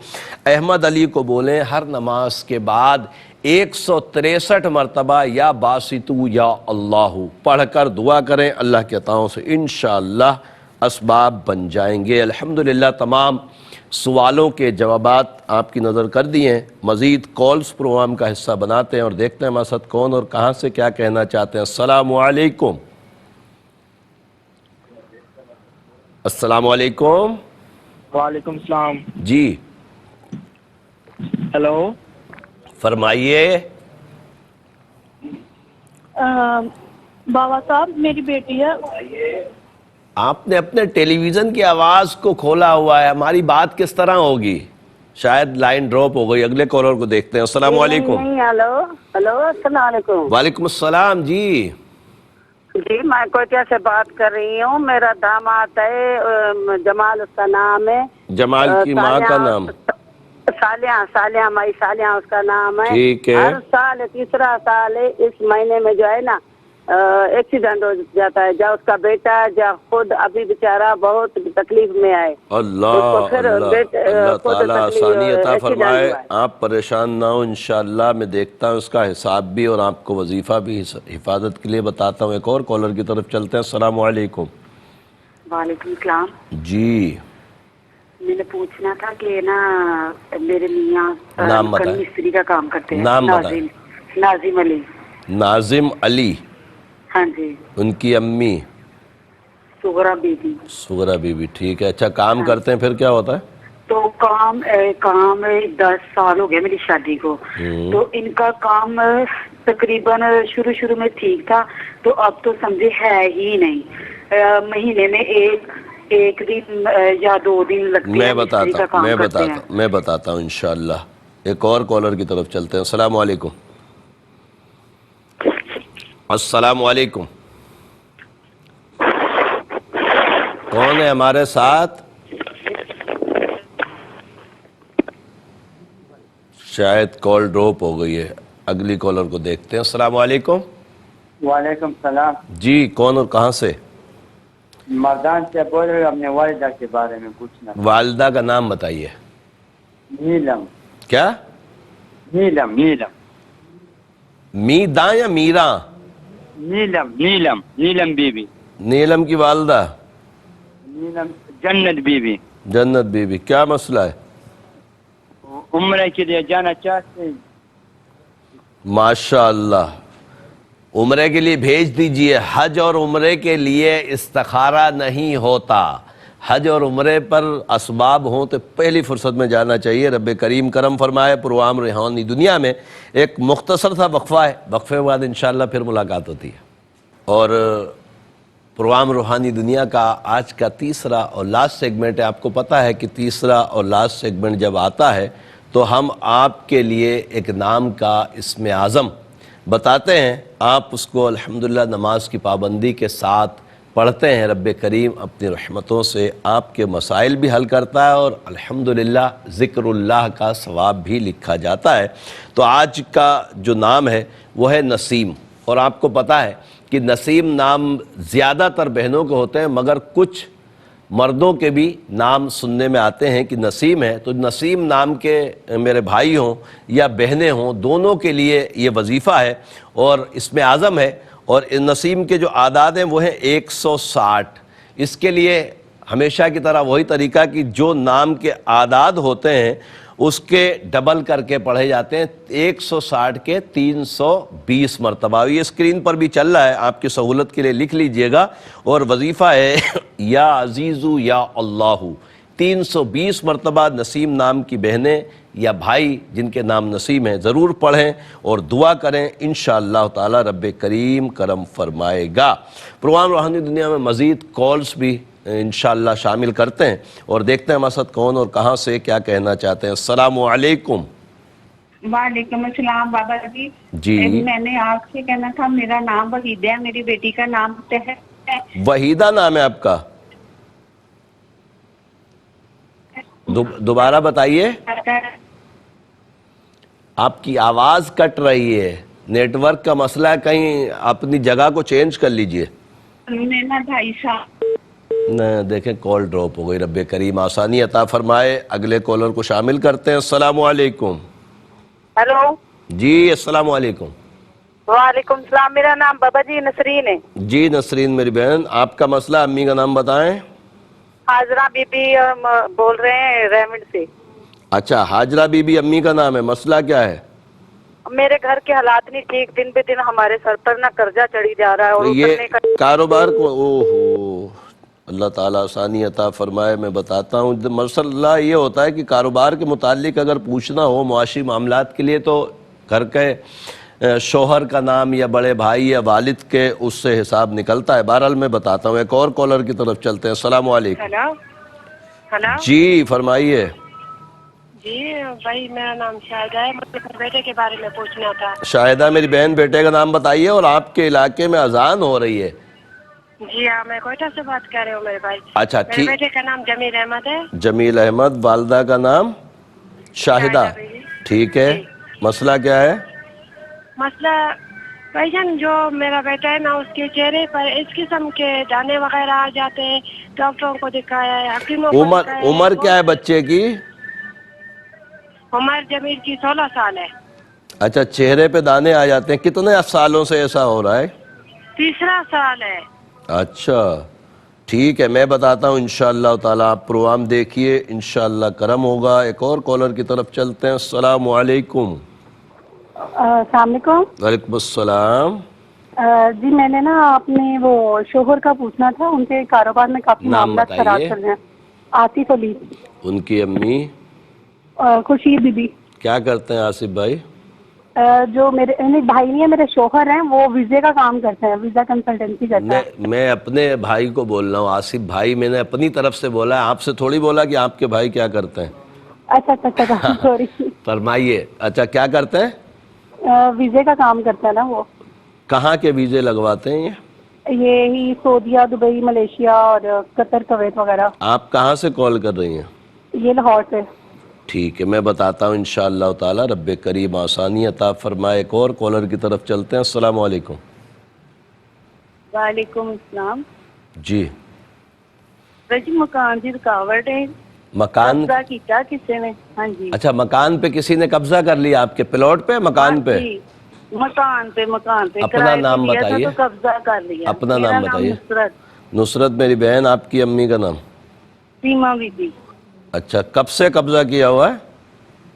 [SPEAKER 1] احمد علی کو بولیں ہر نماز کے بعد 163 مرتبہ یا باسطو یا اللہ پڑھ کر دعا کریں، اللہ کے عطاؤں سے انشاءاللہ اسباب بن جائیں گے۔ الحمدللہ تمام سوالوں کے جوابات آپ کی نظر کر دیے ہیں۔ مزید کالز پروگرام کا حصہ بناتے ہیں اور دیکھتے ہیں ہمارے ساتھ کون اور کہاں سے کیا کہنا چاہتے ہیں۔ السلام علیکم۔ السلام علیکم۔
[SPEAKER 10] وعلیکم السلام
[SPEAKER 1] جی
[SPEAKER 10] ہیلو،
[SPEAKER 1] فرمائیے۔
[SPEAKER 7] بابا صاحب میری بیٹی ہے۔
[SPEAKER 1] آپ نے اپنے ٹیلی ویژن کی آواز کو کھولا ہوا ہے، ہماری بات کس طرح ہوگی؟ شاید لائن ڈراپ ہو گئی، اگلے کالر کو دیکھتے ہیں۔ السلام علیکم۔
[SPEAKER 11] ہلو السلام علیکم۔
[SPEAKER 1] وعلیکم السلام۔ جی
[SPEAKER 11] جی میں کوئٹہ سے بات کر رہی ہوں، میرا داماد ہے جمال، اس کا نام ہے۔
[SPEAKER 1] جمال کی ماں کا نام؟
[SPEAKER 11] سالیہ مائی سالیہ اس کا نام ہے۔
[SPEAKER 1] ٹھیک ہے۔
[SPEAKER 11] ہر سال تیسرا سال ہے، اس مہینے میں جو ہے نا ایکسیڈنٹ ہو جاتا ہے، جا اس کا بیٹا جا خود، ابھی بیچارہ بہت تکلیف میں آئے۔
[SPEAKER 1] اللہ تعالیٰ آسانی عطا فرمائے، آپ پریشان نہ ہو، انشاءاللہ میں دیکھتا ہوں اس کا حساب بھی اور آپ کو وظیفہ بھی حفاظت کے لیے بتاتا ہوں۔ ایک اور کالر کی طرف چلتے ہیں۔ السلام علیکم۔
[SPEAKER 11] وعلیکم السلام۔
[SPEAKER 1] جی
[SPEAKER 11] میں نے پوچھنا تھا کہ نا میرے میاں مستری کا کام کرتے ہیں،
[SPEAKER 1] نام بتائیں۔
[SPEAKER 11] ناظم علی۔
[SPEAKER 1] ناظم علی؟
[SPEAKER 11] ہاں جی۔
[SPEAKER 1] ان کی امی؟
[SPEAKER 11] Sughra be be.
[SPEAKER 1] Sughra be be, ٹھیک ہے۔ اچھا کام کرتے ہیں، پھر کیا ہوتا ہے؟
[SPEAKER 11] تو کام 10 سال ہو گیا میری شادی کو، تو ان کا کام تقریباً شروع میں ٹھیک تھا، تو اب تو سمجھے ہے ہی نہیں، مہینے میں ایک دن یا 2 دن لگتے ہیں۔
[SPEAKER 1] میں بتاتا ہوں انشاءاللہ۔ ایک اور کالر کی طرف چلتے ہیں۔ السلام علیکم۔ السلام علیکم۔ کون ہے ہمارے ساتھ؟ شاید کال ڈراپ ہو گئی ہے. اگلی کالر کو دیکھتے ہیں. السلام علیکم.
[SPEAKER 10] وعلیکم السلام.
[SPEAKER 1] جی کون اور کہاں سے؟
[SPEAKER 10] مردان سے بول رہے اپنے والدہ کے بارے میں پوچھنا.
[SPEAKER 1] والدہ کا نام بتائیے.
[SPEAKER 10] نیلم.
[SPEAKER 1] کیا؟
[SPEAKER 10] نیلم. نیلم.
[SPEAKER 1] میدا یا میرا؟
[SPEAKER 10] نیلم. نیلم. نیلم بی بی.
[SPEAKER 1] نیلم کی والدہ؟
[SPEAKER 10] نیلم جنت بی بی.
[SPEAKER 1] جنت بی بی. کیا مسئلہ ہے؟
[SPEAKER 10] عمرہ کے لیے جانا چاہتے ہیں.
[SPEAKER 1] ماشاء اللہ، عمرے کے لیے بھیج دیجئے. حج اور عمرے کے لیے استخارہ نہیں ہوتا. حج اور عمرے پر اسباب ہوں تو پہلی فرصت میں جانا چاہیے. رب کریم کرم فرمائے. پروگرام روحانی دنیا میں ایک مختصر سا وقفہ ہے، وقفے کے بعد انشاءاللہ پھر ملاقات ہوتی ہے. اور پروگرام روحانی دنیا کا آج کا تیسرا اور لاسٹ سیگمنٹ ہے. آپ کو پتہ ہے کہ تیسرا اور لاسٹ سیگمنٹ جب آتا ہے تو ہم آپ کے لیے ایک نام کا اسم اعظم بتاتے ہیں. آپ اس کو الحمدللہ نماز کی پابندی کے ساتھ پڑھتے ہیں. رب کریم اپنی رحمتوں سے آپ کے مسائل بھی حل کرتا ہے اور الحمدللہ ذکر اللہ کا ثواب بھی لکھا جاتا ہے. تو آج کا جو نام ہے وہ ہے نسیم. اور آپ کو پتہ ہے کہ نسیم نام زیادہ تر بہنوں کے ہوتے ہیں، مگر کچھ مردوں کے بھی نام سننے میں آتے ہیں کہ نسیم ہے. تو نسیم نام کے میرے بھائی ہوں یا بہنیں ہوں، دونوں کے لیے یہ وظیفہ ہے اور اسم اعظم ہے. اور نسیم کے جو اعداد ہیں وہ ہیں 160. اس کے لیے ہمیشہ کی طرح وہی طریقہ کہ جو نام کے اعداد ہوتے ہیں اس کے ڈبل کر کے پڑھے جاتے ہیں. 160 کے 320 مرتبہ. یہ اسکرین پر بھی چل رہا ہے، آپ کی سہولت کے لیے لکھ لیجئے گا. اور وظیفہ ہے یا عزیزو یا اللہ. 320 مرتبہ نسیم نام کی بہنیں یا بھائی جن کے نام نسیم ہیں ضرور پڑھیں اور دعا کریں. انشاءاللہ تعالی رب کریم کرم فرمائے گا. پروگرام روحانی دنیا میں مزید کالز بھی انشاءاللہ شامل کرتے ہیں اور دیکھتے ہیں ہمارے ساتھ کون اور کہاں سے کیا کہنا چاہتے ہیں. السلام علیکم.
[SPEAKER 9] وعلیکم السلام بابا جی.
[SPEAKER 1] جی
[SPEAKER 9] میں نے آپ سے کہنا تھا، میرا نام وحیدہ ہے، میری بیٹی کا نام ہے.
[SPEAKER 1] وحیدہ نام ہے آپ کا؟ دوبارہ بتائیے. آپ کی آواز کٹ رہی ہے. نیٹ ورک کا مسئلہ ہے، کہیں اپنی جگہ کو چینج کر لیجئے. دیکھیں کال ڈراپ ہو گئی. رب کریم آسانی عطا فرمائے. اگلے کالر کو شامل کرتے ہیں. السلام علیکم.
[SPEAKER 7] ہیلو.
[SPEAKER 1] جی السلام علیکم.
[SPEAKER 7] وعلیکم السلام. میرا نام بابا جی نسرین ہے.
[SPEAKER 1] جی نسرین میری بہن، آپ کا مسئلہ، امی کا نام بتائیں.
[SPEAKER 7] حاضرہ بی بی بول رہے ہیں ریمنڈ سے.
[SPEAKER 1] اچھا حاجرہ بی بی امی کا نام ہے. مسئلہ کیا ہے؟
[SPEAKER 7] میرے گھر کے حالات نہیں ٹھیک، دن بہ دن ہمارے سر پر نہ قرضہ چڑھی جا رہا ہے اور
[SPEAKER 1] یہ کاروبار کو اوہو اللہ تعالیٰ آسانی عطا فرمائے. میں بتاتا ہوں مسئلہ یہ ہوتا ہے کہ کاروبار کے متعلق اگر پوچھنا ہو معاشی معاملات کے لیے تو گھر کے شوہر کا نام یا بڑے بھائی یا والد کے اس سے حساب نکلتا ہے. بہرحال میں بتاتا ہوں. ایک اور کالر کی طرف چلتے ہیں. السلام علیکم.
[SPEAKER 7] ہلو.
[SPEAKER 1] جی فرمائیے.
[SPEAKER 7] جی بھائی میرا نام شاہدہ ہے، مجھے بیٹے کے بارے میں پوچھنا تھا.
[SPEAKER 1] شاہدہ میری بہن بیٹے کا نام بتائیے. اور آپ کے علاقے میں اذان ہو رہی ہے.
[SPEAKER 7] جی ہاں میں کوئٹہ سے بات کر رہی ہوں میرے بھائی.
[SPEAKER 1] اچھا
[SPEAKER 7] میرے بیٹے کا نام جمیل احمد ہے.
[SPEAKER 1] جمیل احمد. والدہ کا نام شاہدہ. ٹھیک ہے. مسئلہ کیا ہے؟
[SPEAKER 7] مسئلہ بھائی جان جو میرا بیٹا ہے نا اس کے چہرے پر اس قسم کے دانے وغیرہ آ جاتے ہیں. ڈاکٹروں کو دکھایا ہے، حکیموں کو دکھایا ہے.
[SPEAKER 1] عمر کیا ہے بچے کی؟
[SPEAKER 7] عمر جمیل کی 16 سال ہے.
[SPEAKER 1] اچھا چہرے پہ دانے آ جاتے ہیں. کتنے سالوں سے ایسا ہو رہا ہے؟
[SPEAKER 7] تیسرا سال ہے.
[SPEAKER 1] اچھا ٹھیک ہے میں بتاتا ہوں انشاءاللہ تعالیٰ. آپ پروگرام دیکھیے انشاءاللہ کرم ہوگا. ایک اور کالر کی طرف چلتے ہیں. السلام علیکم.
[SPEAKER 9] السلام علیکم.
[SPEAKER 1] وعلیکم السلام.
[SPEAKER 9] جی میں نے نا اپنے وہ شوہر کا پوچھنا تھا، ان کے کاروبار میں کافی معاملات خراب چل رہے ہیں. آصف علی.
[SPEAKER 1] ان کی امی؟
[SPEAKER 9] خورشید بی بی.
[SPEAKER 1] کیا کرتے ہیں آصف بھائی؟
[SPEAKER 9] جو میرے بھائی نہیں ہے، میرے شوہر ہیں، وہ ویزے کا کام کرتے ہیں، ویزا کنسلٹنسی کرتے ہیں.
[SPEAKER 1] میں اپنے بھائی کو بول رہا ہوں آصف بھائی. میں نے اپنی طرف سے بولا ہے، آپ سے تھوڑی بولا کہ آپ کے بھائی کیا کرتے ہیں.
[SPEAKER 9] اچھا اچھا اچھا سوری.
[SPEAKER 1] فرمائیے. اچھا کیا کرتے ہیں؟
[SPEAKER 9] ویزے کا کام کرتا ہے نا وہ.
[SPEAKER 1] کہاں کے ویزے لگواتے ہیں
[SPEAKER 9] یہ سعودیہ، دبئی، ملیشیا اور قطر، کویت وغیرہ.
[SPEAKER 1] آپ کہاں سے کال کر رہی ہیں؟
[SPEAKER 9] یہ لاہور سے.
[SPEAKER 1] ٹھیک ہے، میں بتاتا ہوں انشاءاللہ تعالی، رب کریم آسانی عطا فرمائے۔ ایک اور کالر کی طرف چلتے ہیں۔ السلام علیکم۔
[SPEAKER 11] وعلیکم السلام
[SPEAKER 1] جی
[SPEAKER 11] جی، مکان کی رکاوٹ ہے،
[SPEAKER 1] مکان
[SPEAKER 11] قبضہ کیتا کسی نے؟ ہاں جی۔
[SPEAKER 1] اچھا، مکان پہ کسی نے قبضہ کر لیا؟ آپ کے پلاٹ پہ، مکان پہ؟
[SPEAKER 11] جی، مکان پہ
[SPEAKER 1] اپنا
[SPEAKER 11] کرائے
[SPEAKER 1] نام
[SPEAKER 11] پہ لیا تھا
[SPEAKER 1] بتائیے۔
[SPEAKER 11] تو قبضہ کر لیا۔
[SPEAKER 1] اپنا
[SPEAKER 11] میرا
[SPEAKER 1] نام بتائیے۔
[SPEAKER 11] نصرت
[SPEAKER 1] نصرت میری بہن، آپ کی امی کا نام؟
[SPEAKER 11] سیما بی بی۔
[SPEAKER 1] اچھا، کب سے قبضہ کیا ہوا ہے؟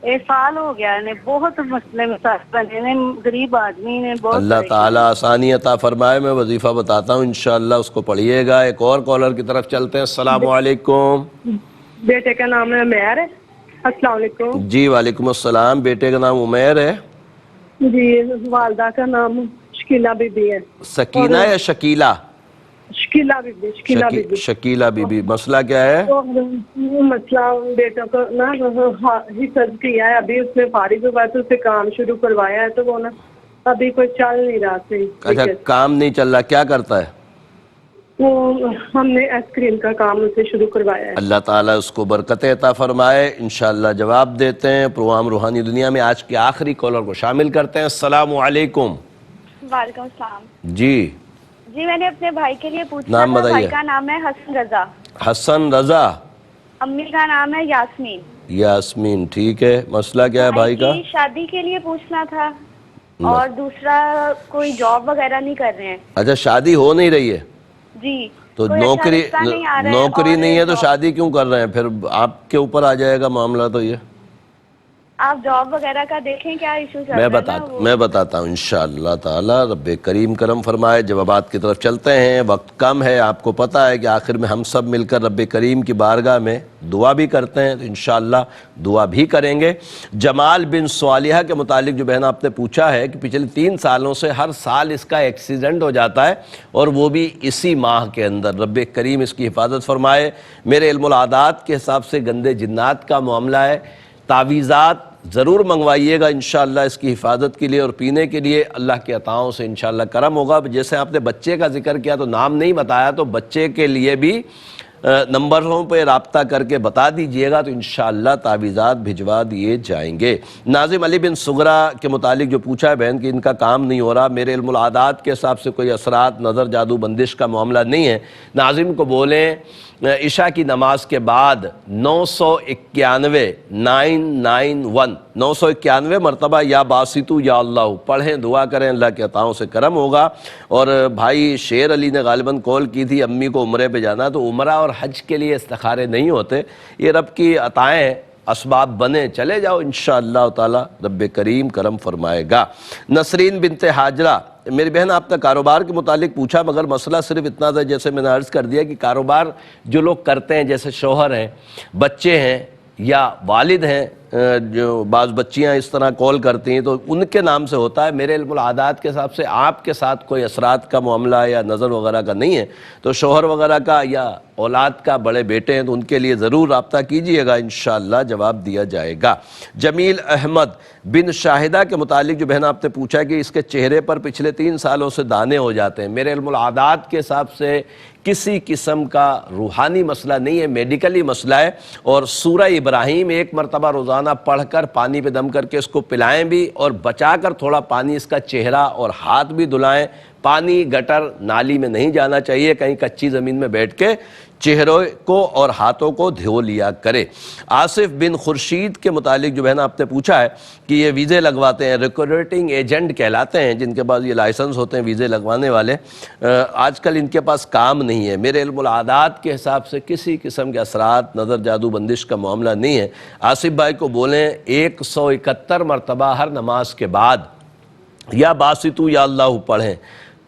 [SPEAKER 11] 1 سال ہو گیا ہے، بہت مسئلے مسائل بنے نے، غریب آدمی نے بہت۔
[SPEAKER 1] اللہ تعالیٰ آسانی عطا فرمائے۔ میں وظیفہ بتاتا ہوں انشاءاللہ، اس کو پڑھیے گا۔ ایک اور کالر کی طرف چلتے ہیں۔ السلام علیکم۔
[SPEAKER 7] بیٹے کا نام ہے عمیر ہے۔ السلام علیکم۔
[SPEAKER 1] جی وعلیکم السلام۔ بیٹے کا نام عمیر ہے؟
[SPEAKER 7] جی، والدہ کا نام شکیلہ بی بی ہے۔
[SPEAKER 1] سکینہ یا Shakila?
[SPEAKER 7] Shakila Bibi, Shakila Bibi.
[SPEAKER 1] Shakila Bibi. مسئلہ کیا ہے؟
[SPEAKER 7] مسئلہ بیٹا کو نا حفظ کیا ہے، ابھی اس میں فارغ ہوا تو اسے کام شروع کروایا ہے، تو وہ نا ابھی کوئی چل نہیں رہا صحیح۔
[SPEAKER 1] اچھا، کام نہیں چل رہا، کیا کرتا ہے؟
[SPEAKER 7] وہ ہم نے آئس کریم کا کام اسے شروع کروایا ہے۔
[SPEAKER 1] اللہ تعالیٰ اس کو برکت عطا فرمائے۔ انشاءاللہ جواب دیتے ہیں۔ پروگرام روحانی دنیا میں آج کے آخری کالر کو شامل کرتے ہیں۔ السلام علیکم۔
[SPEAKER 12] وعلیکم السلام۔
[SPEAKER 1] جی
[SPEAKER 12] جی، میں نے اپنے بھائی کے لیے پوچھنا
[SPEAKER 1] نام
[SPEAKER 12] تھا۔
[SPEAKER 1] بتائیے۔
[SPEAKER 12] بھائی کا نام ہے حسن رضا،
[SPEAKER 1] حسن رضا۔
[SPEAKER 12] امی کا نام ہے یاسمین۔
[SPEAKER 1] یاسمین، ٹھیک ہے۔ مسئلہ کیا ہے بھائی کا؟
[SPEAKER 12] کی شادی کے لیے پوچھنا تھا، اور دوسرا کوئی جاب وغیرہ نہیں کر رہے ہیں۔
[SPEAKER 1] اچھا، شادی ہو نہیں رہی ہے
[SPEAKER 12] جی،
[SPEAKER 1] تو
[SPEAKER 12] کوئی
[SPEAKER 1] نوکری
[SPEAKER 12] اچھا رشتہ نہیں آ رہا ہے،
[SPEAKER 1] نوکری
[SPEAKER 12] اور
[SPEAKER 1] نہیں ہے تو
[SPEAKER 12] جاب-
[SPEAKER 1] شادی کیوں کر رہے ہیں؟ پھر آپ کے اوپر آ جائے گا معاملہ تو یہ۔
[SPEAKER 12] آپ جاب وغیرہ کا دیکھیں کیا ایشو چل رہا ہے نا وہ۔
[SPEAKER 1] میں بتاتا ہوں انشاءاللہ تعالی، رب کریم کرم فرمائے۔ جوابات کی طرف چلتے ہیں، وقت کم ہے، آپ کو پتہ ہے کہ آخر میں ہم سب مل کر رب کریم کی بارگاہ میں دعا بھی کرتے ہیں، تو انشاءاللہ دعا بھی کریں گے۔ جمال بن صالحہ کے متعلق جو بہن آپ نے پوچھا ہے کہ پچھلے 3 سالوں سے ہر سال اس کا ایکسیڈنٹ ہو جاتا ہے، اور وہ بھی اسی ماہ کے اندر۔ رب کریم اس کی حفاظت فرمائے۔ میرے علم العادات کے حساب سے گندے جنات کا معاملہ ہے، تعویذات ضرور منگوائیے گا انشاءاللہ اس کی حفاظت کے لیے، اور پینے کے لیے اللہ کے عطاؤں سے انشاءاللہ کرم ہوگا۔ جیسے آپ نے بچے کا ذکر کیا تو نام نہیں بتایا، تو بچے کے لیے بھی نمبروں پہ رابطہ کر کے بتا دیجئے گا تو انشاءاللہ تعویذات بھجوا دیے جائیں گے۔ ناظم علی بن سغرا کے متعلق جو پوچھا ہے بہن کہ ان کا کام نہیں ہو رہا، میرے علم العادات کے حساب سے کوئی اثرات، نظر، جادو، بندش کا معاملہ نہیں ہے۔ ناظم کو بولیں عشاء کی نماز کے بعد 991 991 مرتبہ یا باسطو یا اللہ پڑھیں، دعا کریں، اللہ کے عطاؤں سے کرم ہوگا۔ اور بھائی شیر علی نے غالباً کال کی تھی، امی کو عمرے پہ جانا، تو عمرہ اور حج کے لیے استخارے نہیں ہوتے، یہ رب کی عطائیں، اسباب بنے، چلے جاؤ انشاءاللہ تعالی، رب کریم کرم فرمائے گا۔ نسرین بنت حاجرہ، میری بہن آپ نے کاروبار کے متعلق پوچھا، مگر مسئلہ صرف اتنا تھا جیسے میں نے عرض کر دیا کہ کاروبار جو لوگ کرتے ہیں، جیسے شوہر ہیں، بچے ہیں یا والد ہیں، جو بعض بچیاں اس طرح کال کرتی ہیں تو ان کے نام سے ہوتا ہے۔ میرے علم العادات کے حساب سے آپ کے ساتھ کوئی اثرات کا معاملہ یا نظر وغیرہ کا نہیں ہے، تو شوہر وغیرہ کا یا اولاد کا، بڑے بیٹے ہیں تو ان کے لیے ضرور رابطہ کیجئے گا، انشاءاللہ جواب دیا جائے گا۔ جمیل احمد بن شاہدہ کے متعلق جو بہن آپ نے پوچھا کہ اس کے چہرے پر پچھلے 3 سالوں سے دانے ہو جاتے ہیں، میرے علم العادات کے حساب سے کسی قسم کا روحانی مسئلہ نہیں ہے، میڈیکلی مسئلہ ہے۔ اور سورہ ابراہیم 1 مرتبہ روزانہ پڑھ کر پانی پہ دم کر کے اس کو پلائیں بھی، اور بچا کر تھوڑا پانی اس کا چہرہ اور ہاتھ بھی دھلائیں۔ پانی گٹر نالی میں نہیں جانا چاہیے، کہیں کچی زمین میں بیٹھ کے چہروں کو اور ہاتھوں کو دھو لیا کرے۔ آصف بن خورشید کے متعلق جو بہن آپ نے پوچھا ہے کہ یہ ویزے لگواتے ہیں، ریکروٹنگ ایجنٹ کہلاتے ہیں، جن کے پاس یہ لائسنس ہوتے ہیں ویزے لگوانے والے، آج کل ان کے پاس کام نہیں ہے۔ میرے علم العادات کے حساب سے کسی قسم کے اثرات، نظر، جادو، بندش کا معاملہ نہیں ہے۔ آصف بھائی کو بولیں 171 مرتبہ ہر نماز کے بعد یا باسطو یا اللہ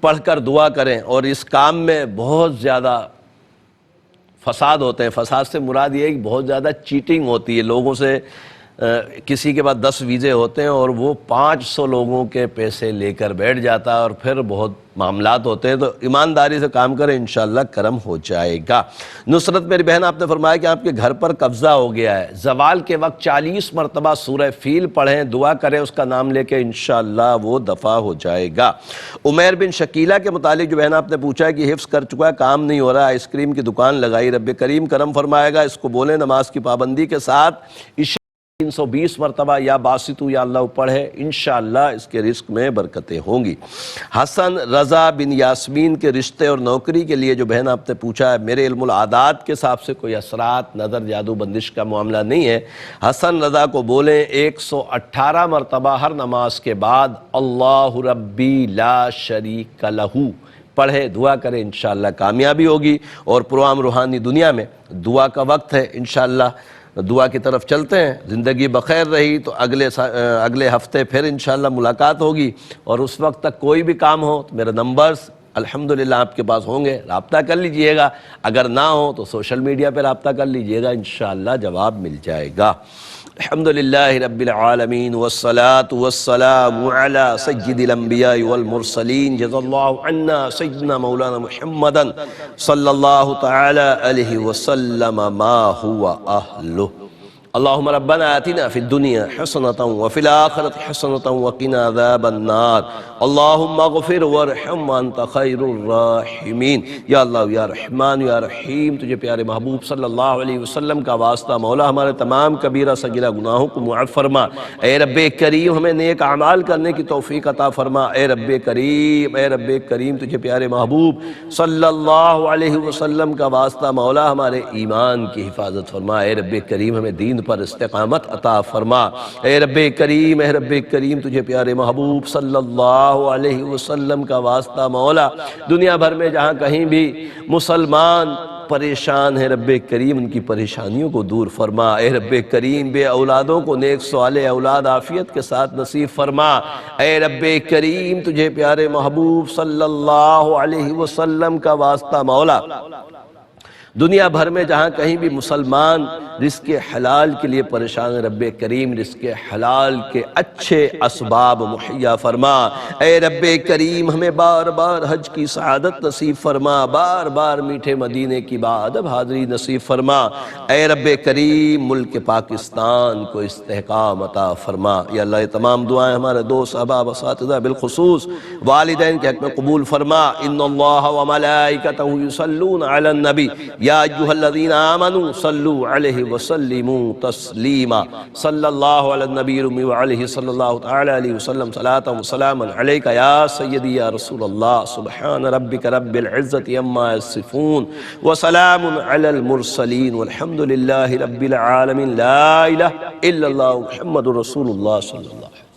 [SPEAKER 1] پڑھ کر دعا کریں، اور اس کام میں بہت زیادہ فساد ہوتے ہیں۔ فساد سے مراد یہ ہے کہ بہت زیادہ چیٹنگ ہوتی ہے لوگوں سے، کسی کے پاس 10 ویزے ہوتے ہیں اور وہ 500 لوگوں کے پیسے لے کر بیٹھ جاتا ہے، اور پھر بہت معاملات ہوتے ہیں، تو ایمانداری سے کام کریں، انشاءاللہ کرم ہو جائے گا۔ نصرت میری بہن آپ نے فرمایا کہ آپ کے گھر پر قبضہ ہو گیا ہے، زوال کے وقت 40 مرتبہ سورہ فیل پڑھیں، دعا کریں، اس کا نام لے کے انشاءاللہ وہ دفع ہو جائے گا۔ عمیر بن شکیلہ کے متعلق جو بہن آپ نے پوچھا ہے کہ حفظ کر چکا ہے، کام نہیں ہو رہا، آئس کریم کی دکان لگائی، رب کریم کرم فرمائے گا، اس کو بولیں نماز کی پابندی کے ساتھ 320 مرتبہ یا باسطو یا اللہ پڑھے، انشاءاللہ اس کے رزق میں برکتیں ہوں گی۔ حسن رضا بن یاسمین کے رشتے اور نوکری کے لیے جو بہن آپ نے پوچھا ہے، میرے علم العادات کے حساب سے کوئی اثرات، نظر، جادو بندش کا معاملہ نہیں ہے۔ حسن رضا کو بولیں 118 مرتبہ ہر نماز کے بعد اللہ ربی لا شریک لہ پڑھے، دعا کرے، انشاءاللہ کامیابی ہوگی۔ اور پروام روحانی دنیا میں دعا کا وقت ہے، انشاءاللہ دعا کی طرف چلتے ہیں۔ زندگی بخیر رہی تو اگلے ہفتے پھر انشاءاللہ ملاقات ہوگی، اور اس وقت تک کوئی بھی کام ہو تو میرے نمبرز الحمدللہ آپ کے پاس ہوں گے، رابطہ کر لیجئے گا۔ اگر نہ ہو تو سوشل میڈیا پہ رابطہ کر لیجئے گا، انشاءاللہ جواب مل جائے گا۔ الحمدللہ رب العالمین والصلاة والسلام علی سید الانبیاء والمرسلین، جزا اللہ عنا سیدنا مولانا محمدا صلی اللہ تعالی علیہ وسلم ما هو اہلہ۔ اللہم ربنا آتنا فی الدنیا حسنة وفی الآخرة حسنة وقنا عذاب النار۔ اللہم اغفر وارحم وانت خیر الراحمین۔ یا اللہ یا رحمان یا رحیم، تجھے پیارے محبوب صلی اللہ علیہ وسلم کا واسطہ مولا ہمارے تمام کبیرہ صغیرہ گناہوں کو معاف فرما۔ اے رب کریم ہمیں نیک اعمال کرنے کی توفیق عطا فرما۔ اے رب کریم تجھے پیارے محبوب صلی اللہ علیہ وسلم کا واسطہ مولا ہمارے ایمان کی حفاظت فرما۔ اے رب کریم ہمیں دین پر استقامت عطا فرما۔ اے رب کریم تجھے پیارے محبوب صلی اللہ علیہ وسلم کا واسطہ مولا دنیا بھر میں جہاں کہیں بھی مسلمان پریشان ہے، رب کریم ان کی پریشانیوں کو دور فرما۔ اے رب کریم بے اولادوں کو نیک صالح اولاد عافیت کے ساتھ نصیب فرما۔ اے رب کریم تجھے پیارے محبوب صلی اللہ علیہ وسلم کا واسطہ مولا دنیا بھر میں جہاں کہیں بھی مسلمان رزق حلال کے لیے پریشان ہے، رب کریم رزق حلال کے اچھے اسباب مہیا فرما۔ اے رب کریم ہمیں بار بار حج کی سعادت نصیب فرما، بار بار میٹھے مدینے کی باادب حاضری نصیب فرما۔ اے رب کریم ملک پاکستان کو استحکام عطا فرما۔ یا اللہ یہ تمام دعائیں ہمارے دوست احباب اساتذہ بالخصوص والدین کے حق میں قبول فرما۔ ان اللہ وملائکتہ یصلون علی النبی یا ایہا الذین آمنوا صلوا علیہ وسلموا تسلیما۔ صلی اللہ علی النبی الأمی وعلیہ صلی اللہ تعالی علیہ وسلم صلاة وسلاما علیک یا سیدی یا رسول اللہ۔ سبحان ربک رب العزت عما یصفون وسلام علی المرسلین والحمد للہ رب العالمین۔ لا الہ الا اللہ محمد رسول اللہ صلی اللہ علیہ وسلم۔